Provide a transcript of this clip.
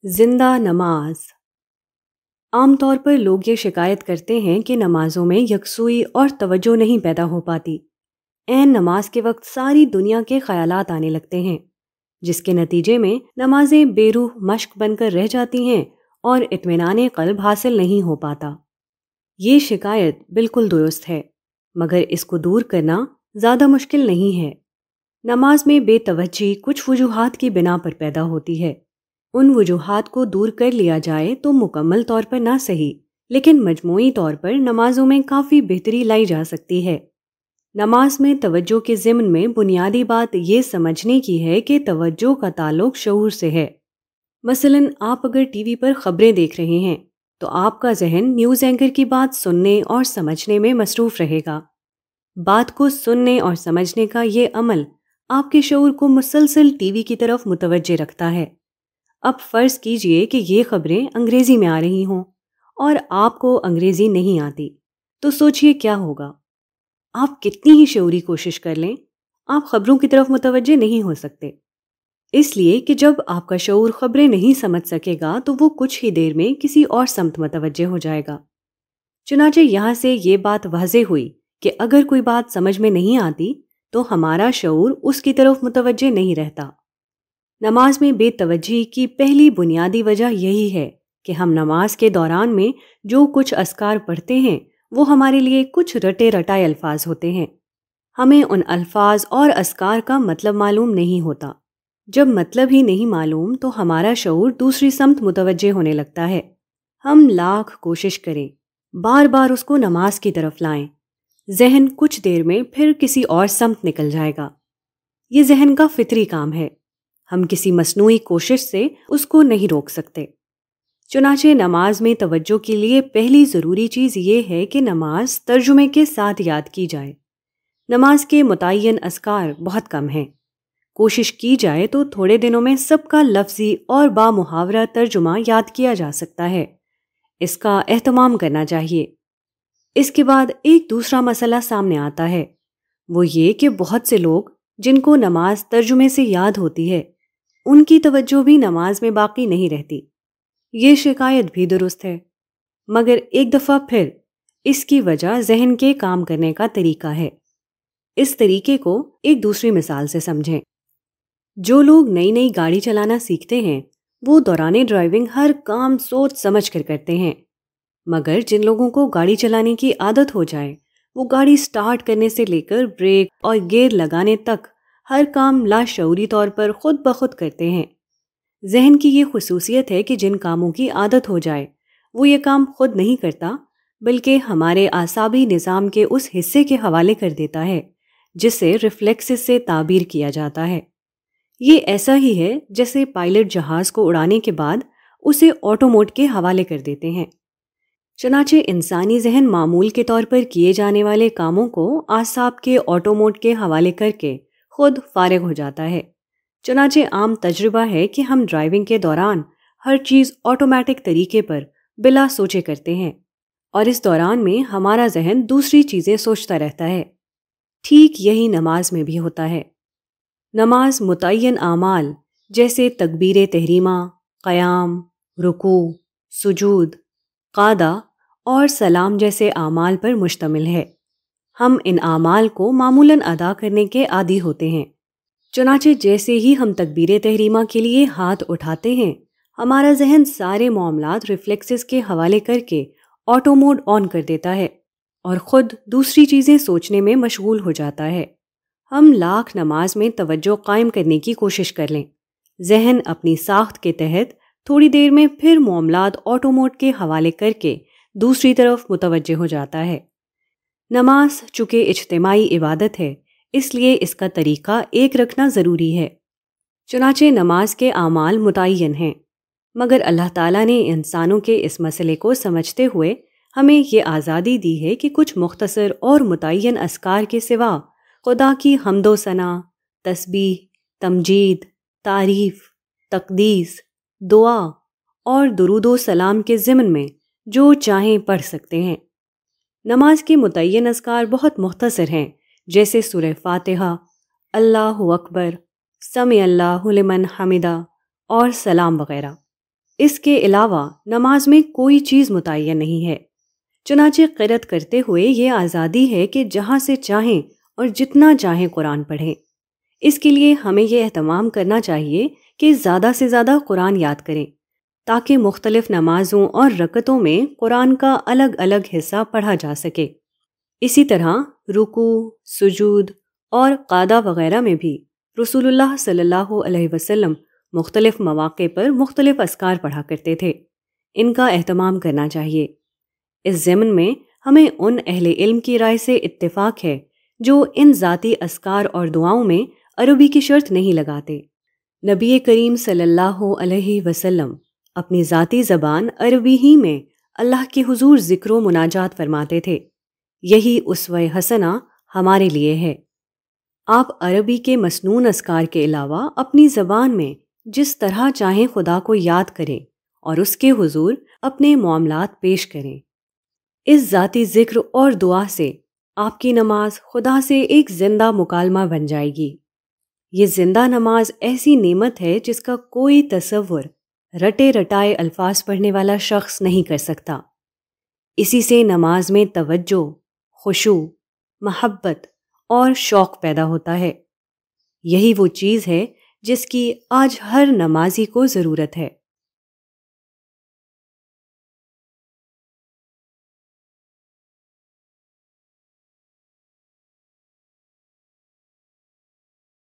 زندہ نماز۔ عام طور پر لوگ یہ شکایت کرتے ہیں کہ نمازوں میں یکسوئی اور توجہ نہیں پیدا ہو پاتی۔ عین نماز کے وقت ساری دنیا کے خیالات آنے لگتے ہیں، جس کے نتیجے میں نمازیں بے روح مشق بن کر رہ جاتی ہیں اور اطمینان قلب حاصل نہیں ہو پاتا۔ یہ شکایت بالکل درست ہے، مگر اس کو دور کرنا زیادہ مشکل نہیں ہے۔ نماز میں بے توجہی کچھ وجوہات کی بنا پر پیدا ہوتی ہے۔ ان وجوہات کو دور کر لیا جائے تو مکمل طور پر نہ صحیح، لیکن مجموعی طور پر نمازوں میں کافی بہتری لائی جا سکتی ہے۔ نماز میں توجہ کے ضمن میں بنیادی بات یہ سمجھنے کی ہے کہ توجہ کا تعلق شعور سے ہے۔ مثلاً آپ اگر ٹی وی پر خبریں دیکھ رہے ہیں تو آپ کا ذہن نیوز اینکر کی بات سننے اور سمجھنے میں مصروف رہے گا۔ بات کو سننے اور سمجھنے کا یہ عمل آپ کے شعور کو مسلسل ٹی وی کی طرف متوجہ رکھتا ہے۔ اب فرض کیجئے کہ یہ خبریں انگریزی میں آ رہی ہوں اور آپ کو انگریزی نہیں آتی، تو سوچئے کیا ہوگا؟ آپ کتنی ہی شعوری کوشش کر لیں، آپ خبروں کی طرف متوجہ نہیں ہو سکتے، اس لیے کہ جب آپ کا شعور خبریں نہیں سمجھ سکے گا تو وہ کچھ ہی دیر میں کسی اور سمت متوجہ ہو جائے گا۔ چنانچہ یہاں سے یہ بات واضح ہوئی کہ اگر کوئی بات سمجھ میں نہیں آتی تو ہمارا شعور اس کی طرف متوجہ نہیں رہتا۔ نماز میں بے توجہی کی پہلی بنیادی وجہ یہی ہے کہ ہم نماز کے دوران میں جو کچھ اذکار پڑھتے ہیں وہ ہمارے لیے کچھ رٹے رٹائے الفاظ ہوتے ہیں۔ ہمیں ان الفاظ اور اذکار کا مطلب معلوم نہیں ہوتا۔ جب مطلب ہی نہیں معلوم تو ہمارا شعور دوسری سمت متوجہ ہونے لگتا ہے۔ ہم لاکھ کوشش کریں، بار بار اس کو نماز کی طرف لائیں، ذہن کچھ دیر میں پھر کسی اور سمت نکل جائے گا۔ یہ ذہن کا فطری کام ہے، ہم کسی مصنوعی کوشش سے اس کو نہیں روک سکتے۔ چنانچہ نماز میں توجہ کے لیے پہلی ضروری چیز یہ ہے کہ نماز ترجمے کے ساتھ یاد کی جائے۔ نماز کے متعین اذکار بہت کم ہیں، کوشش کی جائے تو تھوڑے دنوں میں سب کا لفظی اور بامحاورہ ترجمہ یاد کیا جا سکتا ہے۔ اس کا اہتمام کرنا چاہیے۔ اس کے بعد ایک دوسرا مسئلہ سامنے آتا ہے، وہ یہ کہ بہت سے لوگ جن کو نماز ترجمے سے یاد ہوتی ہے، ان کی توجہ بھی نماز میں باقی نہیں رہتی۔ یہ شکایت بھی درست ہے، مگر ایک دفعہ پھر اس کی وجہ ذہن کے کام کرنے کا طریقہ ہے۔ اس طریقے کو ایک دوسری مثال سے سمجھیں۔ جو لوگ نئی نئی گاڑی چلانا سیکھتے ہیں وہ دوران ڈرائیونگ ہر کام سوچ سمجھ کر کرتے ہیں، مگر جن لوگوں کو گاڑی چلانے کی عادت ہو جائے وہ گاڑی سٹارٹ کرنے سے لے کر بریک اور گیئر لگانے تک ہر کام لاشعوری طور پر خود بخود کرتے ہیں۔ ذہن کی یہ خصوصیت ہے کہ جن کاموں کی عادت ہو جائے وہ یہ کام خود نہیں کرتا، بلکہ ہمارے اعصابی نظام کے اس حصے کے حوالے کر دیتا ہے جسے ریفلیکسز سے تعبیر کیا جاتا ہے۔ یہ ایسا ہی ہے جیسے پائلٹ جہاز کو اڑانے کے بعد اسے آٹو موڈ کے حوالے کر دیتے ہیں۔ چنانچہ انسانی ذہن معمول کے طور پر کیے جانے والے کاموں کو اعصاب کے آٹو موڈ کے حوالے کر کے خود فارغ ہو جاتا ہے۔ چنانچہ عام تجربہ ہے کہ ہم ڈرائیونگ کے دوران ہر چیز آٹومیٹک طریقے پر بلا سوچے کرتے ہیں، اور اس دوران میں ہمارا ذہن دوسری چیزیں سوچتا رہتا ہے۔ ٹھیک یہی نماز میں بھی ہوتا ہے۔ نماز متعین اعمال جیسے تکبیر تحریمہ، قیام، رکوع، سجود، قعدہ اور سلام جیسے اعمال پر مشتمل ہے۔ ہم ان اعمال کو معمولاً ادا کرنے کے عادی ہوتے ہیں۔ چنانچہ جیسے ہی ہم تکبیر تحریمہ کے لیے ہاتھ اٹھاتے ہیں، ہمارا ذہن سارے معاملات ریفلیکسز کے حوالے کر کے آٹو موڈ آن کر دیتا ہے اور خود دوسری چیزیں سوچنے میں مشغول ہو جاتا ہے۔ ہم لاکھ نماز میں توجہ قائم کرنے کی کوشش کر لیں، ذہن اپنی ساخت کے تحت تھوڑی دیر میں پھر معاملات آٹو موڈ کے حوالے کر کے دوسری طرف متوجہ ہو جاتا ہے۔ نماز چونکہ اجتماعی عبادت ہے، اس لیے اس کا طریقہ ایک رکھنا ضروری ہے۔ چنانچہ نماز کے اعمال متعین ہیں، مگر اللہ تعالیٰ نے انسانوں کے اس مسئلے کو سمجھتے ہوئے ہمیں یہ آزادی دی ہے کہ کچھ مختصر اور متعین اذکار کے سوا خدا کی حمد و ثنا، تسبیح، تمجید، تعریف، تقدیس، دعا اور درود و سلام کے ضمن میں جو چاہیں پڑھ سکتے ہیں۔ نماز کے متعین اذکار بہت مختصر ہیں، جیسے سورہ فاتحہ، اللہ اکبر، سمع اللہ لمن حمدہ اور سلام وغیرہ۔ اس کے علاوہ نماز میں کوئی چیز متعین نہیں ہے، چنانچہ قرأت کرتے ہوئے یہ آزادی ہے کہ جہاں سے چاہیں اور جتنا چاہیں قرآن پڑھیں۔ اس کے لیے ہمیں یہ اہتمام کرنا چاہیے کہ زیادہ سے زیادہ قرآن یاد کریں تاکہ مختلف نمازوں اور رکعتوں میں قرآن کا الگ الگ حصہ پڑھا جا سکے۔ اسی طرح رکوع، سجود اور قعدہ وغیرہ میں بھی رسول اللہ صلی اللہ علیہ وسلم مختلف مواقع پر مختلف اذکار پڑھا کرتے تھے، ان کا اہتمام کرنا چاہیے۔ اس ضمن میں ہمیں ان اہل علم کی رائے سے اتفاق ہے جو ان ذاتی اذکار اور دعاؤں میں عربی کی شرط نہیں لگاتے۔ نبی کریم صلی اللہ علیہ وسلم اپنی ذاتی زبان عربی ہی میں اللہ کے حضور ذکر و مناجات فرماتے تھے، یہی اسوہ حسنہ ہمارے لیے ہے۔ آپ عربی کے مسنون اذکار کے علاوہ اپنی زبان میں جس طرح چاہیں خدا کو یاد کریں اور اس کے حضور اپنے معاملات پیش کریں۔ اس ذاتی ذکر اور دعا سے آپ کی نماز خدا سے ایک زندہ مکالمہ بن جائے گی۔ یہ زندہ نماز ایسی نعمت ہے جس کا کوئی تصور رٹے رٹائے الفاظ پڑھنے والا شخص نہیں کر سکتا۔ اسی سے نماز میں توجہ، خشوع، محبت اور شوق پیدا ہوتا ہے۔ یہی وہ چیز ہے جس کی آج ہر نمازی کو ضرورت ہے۔